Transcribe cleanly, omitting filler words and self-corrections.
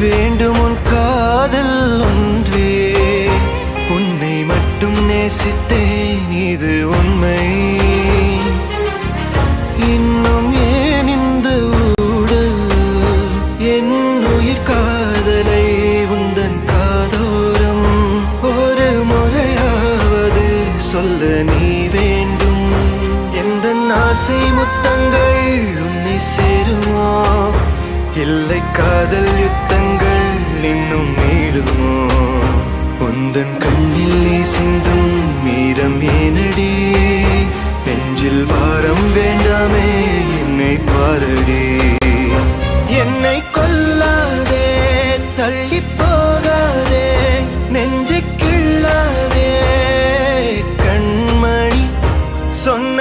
வேண்டும் உன் காதல் ஒன்றே. உன்னை மட்டும் நேசித்தேன், இது உண்மை. இன்னும் ஏன் இந்த ஊடல்? என் உயிர் காதலை உந்தன் காதோரம் ஒரு முறையாவது சொல்ல நீ வேண்டும். எந்த ஆசை முத்தங்கள் உன்னை சேருமோ? இல்லை காதல் யுத்தங்கள் இன்னும் நீடுமோ? உந்தன் கண்ணில் நீ சிந்தும் மீரம் ஏனடி? நெஞ்சில் பாரம் வேண்டாமே, என்னை பாரடி. என்னை கொல்லாதே, தள்ளி போகாதே, நெஞ்சை கிள்ளாதே கண்மணி. சொன்ன